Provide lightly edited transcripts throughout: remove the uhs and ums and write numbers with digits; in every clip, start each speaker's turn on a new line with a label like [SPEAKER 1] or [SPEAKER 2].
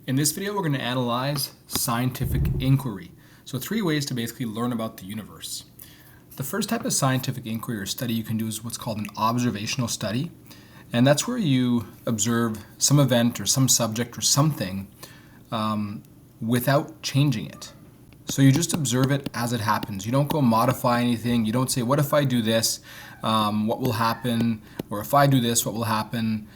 [SPEAKER 1] In this video, we're going to analyze scientific inquiry. So 3 ways to basically learn about the universe. The first type of scientific inquiry or study you can do is what's called an observational study. And that's where you observe some event or some subject or something without changing it. So you just observe it as it happens. You don't go modify anything. You don't say, what if I do this? What will happen? Or if I do this, what will happen?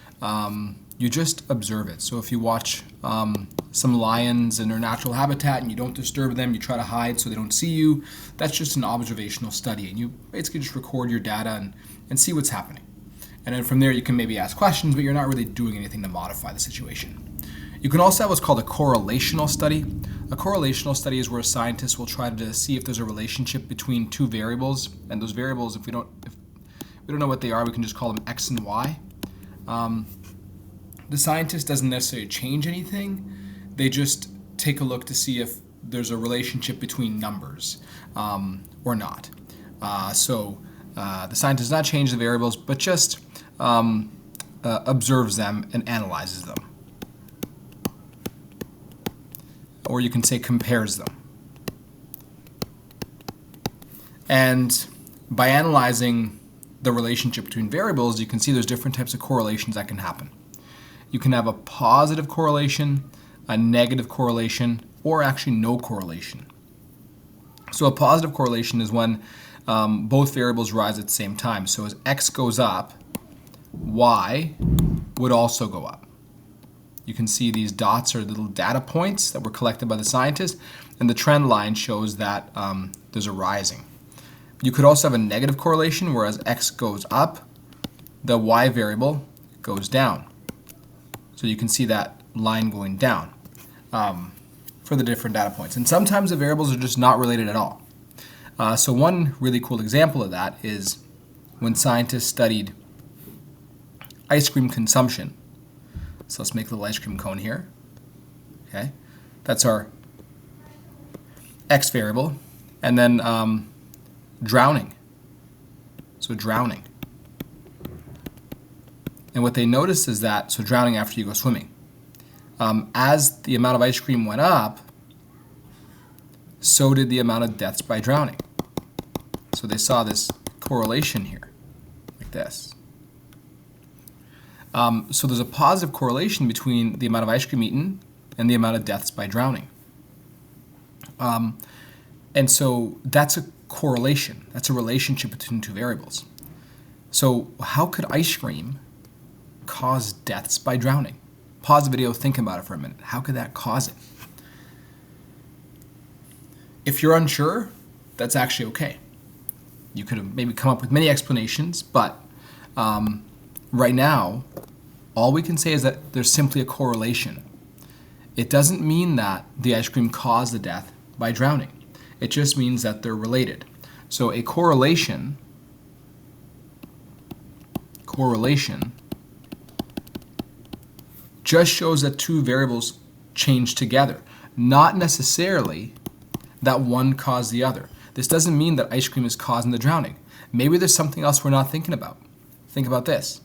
[SPEAKER 1] You just observe it. So if you watch some lions in their natural habitat and you don't disturb them, you try to hide so they don't see you, that's just an observational study. And you basically just record your data and see what's happening. And then from there you can maybe ask questions, but you're not really doing anything to modify the situation. You can also have what's called a correlational study. A correlational study is where scientists will try to see if there's a relationship between 2 variables, and those variables, if we don't know what they are, we can just call them X and Y. The scientist doesn't necessarily change anything. They just take a look to see if there's a relationship between numbers or not. The scientist does not change the variables, but just observes them and analyzes them. Or you can say compares them. And by analyzing the relationship between variables, you can see there's different types of correlations that can happen. You can have a positive correlation, a negative correlation, or actually no correlation. So a positive correlation is when both variables rise at the same time. So as X goes up, Y would also go up. You can see these dots are little data points that were collected by the scientist, and the trend line shows that there's a rising. You could also have a negative correlation, where as X goes up, the Y variable goes down. So you can see that line going down for the different data points. And sometimes the variables are just not related at all. So one really cool example of that is when scientists studied ice cream consumption. So let's make a little ice cream cone here. Okay, that's our X variable. And then drowning. So drowning. And what they noticed is that, so drowning after you go swimming, as the amount of ice cream went up, so did the amount of deaths by drowning. So they saw this correlation here, like this. So there's a positive correlation between the amount of ice cream eaten and the amount of deaths by drowning. And so that's a correlation. That's a relationship between 2 variables. So how could ice cream cause deaths by drowning? Pause the video, think about it for a minute. How could that cause it? If you're unsure, that's actually okay. You could have maybe come up with many explanations, but right now, all we can say is that there's simply a correlation. It doesn't mean that the ice cream caused the death by drowning. It just means that they're related. So a correlation just shows that 2 variables change together, not necessarily that one caused the other. This doesn't mean that ice cream is causing the drowning. Maybe there's something else we're not thinking about. Think about this.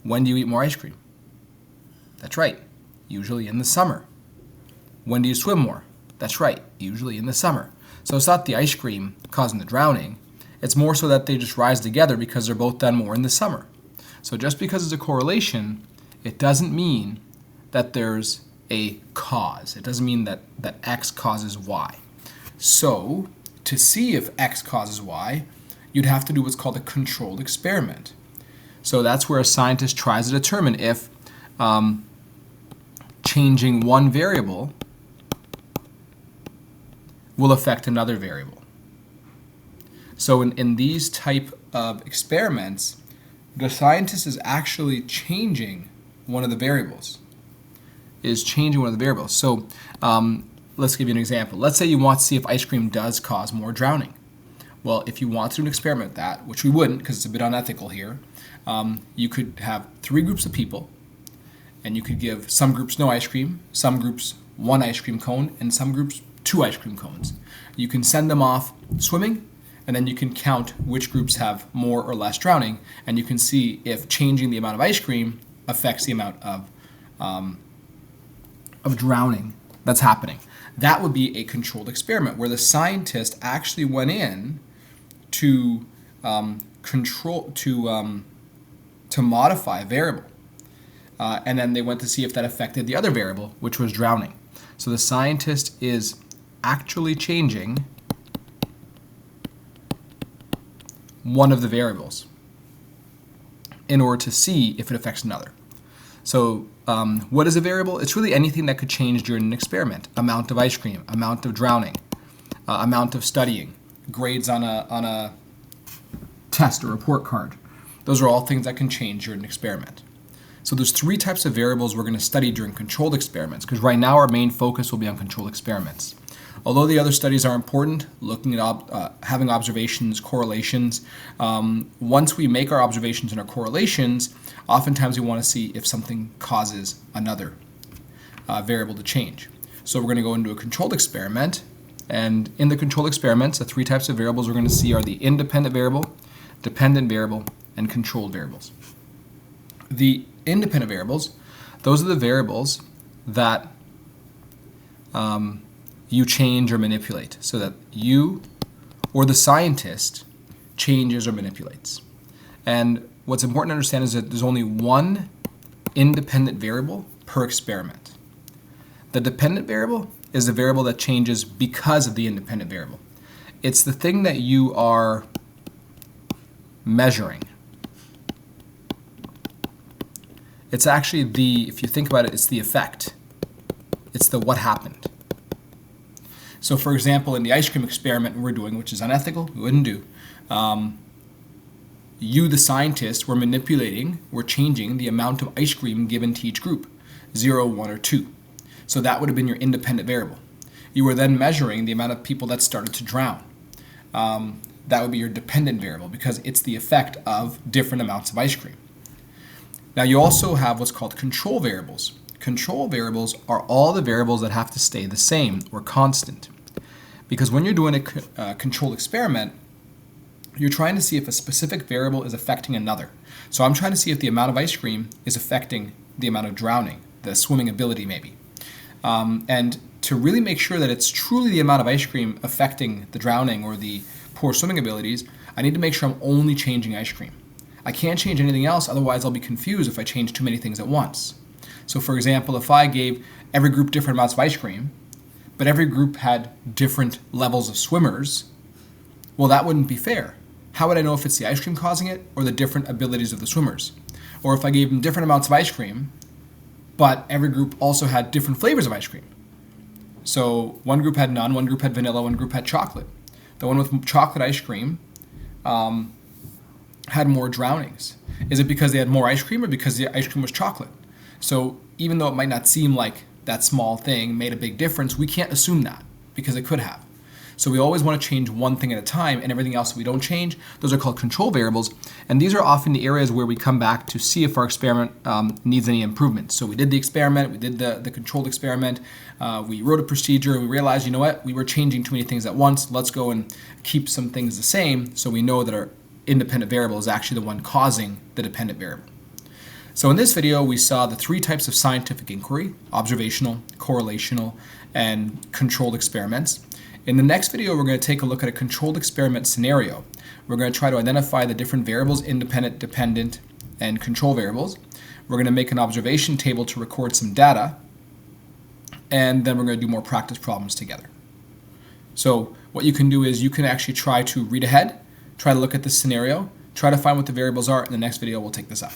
[SPEAKER 1] When do you eat more ice cream? That's right, usually in the summer. When do you swim more? That's right, usually in the summer. So it's not the ice cream causing the drowning. It's more so that they just rise together because they're both done more in the summer. So just because it's a correlation, it doesn't mean that there's a cause. It doesn't mean that X causes Y. So to see if X causes Y, you'd have to do what's called a controlled experiment. So that's where a scientist tries to determine if changing one variable will affect another variable. So in these type of experiments, the scientist is actually changing one of the variables. So let's give you an example. Let's say you want to see if ice cream does cause more drowning. Well, if you want to do an experiment with that, which we wouldn't because it's a bit unethical here, you could have 3 groups of people, and you could give some groups no ice cream, some groups 1 ice cream cone, and some groups 2 ice cream cones. You can send them off swimming, and then you can count which groups have more or less drowning, and you can see if changing the amount of ice cream affects the amount of of drowning that's happening. That would be a controlled experiment where the scientist actually went in to modify a variable, and then they went to see if that affected the other variable, which was drowning. So the scientist is actually changing one of the variables in order to see if it affects another. So what is a variable? It's really anything that could change during an experiment. Amount of ice cream, amount of drowning, amount of studying, grades on a test or report card. Those are all things that can change during an experiment. So there's 3 types of variables we're going to study during controlled experiments, because right now our main focus will be on controlled experiments. Although the other studies are important, looking at having observations, correlations, once we make our observations and our correlations, oftentimes we want to see if something causes another variable to change. So we're going to go into a controlled experiment, and in the controlled experiments, the 3 types of variables we're going to see are the independent variable, dependent variable, and controlled variables. The independent variables, those are the variables that you change or manipulate, so that you or the scientist changes or manipulates. And what's important to understand is that there's only one independent variable per experiment. The dependent variable is the variable that changes because of the independent variable. It's the thing that you are measuring. It's actually if you think about it, it's the effect. It's the what happened. So for example, in the ice cream experiment we're doing, which is unethical, we wouldn't do, you, the scientist, were manipulating, we're changing the amount of ice cream given to each group, 0, 1, or 2. So that would have been your independent variable. You were then measuring the amount of people that started to drown. That would be your dependent variable, because it's the effect of different amounts of ice cream. Now you also have what's called control variables. Control variables are all the variables that have to stay the same or constant. Because when you're doing a controlled experiment, you're trying to see if a specific variable is affecting another. So I'm trying to see if the amount of ice cream is affecting the amount of drowning, the swimming ability maybe. And to really make sure that it's truly the amount of ice cream affecting the drowning or the poor swimming abilities, I need to make sure I'm only changing ice cream. I can't change anything else, otherwise I'll be confused if I change too many things at once. So for example, if I gave every group different amounts of ice cream, but every group had different levels of swimmers, well, that wouldn't be fair. How would I know if it's the ice cream causing it or the different abilities of the swimmers? Or if I gave them different amounts of ice cream, but every group also had different flavors of ice cream. So one group had none, one group had vanilla, one group had chocolate. The one with chocolate ice cream had more drownings. Is it because they had more ice cream or because the ice cream was chocolate? So even though it might not seem like that small thing made a big difference, we can't assume that because it could have. So we always want to change one thing at a time, and everything else we don't change, those are called control variables. And these are often the areas where we come back to see if our experiment needs any improvement. So we did the experiment, we did the controlled experiment, we wrote a procedure, and we realized, you know what, we were changing too many things at once. Let's go and keep some things the same so we know that our independent variable is actually the one causing the dependent variable. So in this video, we saw the 3 types of scientific inquiry: observational, correlational, and controlled experiments. In the next video, we're going to take a look at a controlled experiment scenario. We're going to try to identify the different variables: independent, dependent, and control variables. We're going to make an observation table to record some data, and then we're going to do more practice problems together. So what you can do is you can actually try to read ahead, try to look at this scenario, try to find what the variables are. In the next video, we'll take this up.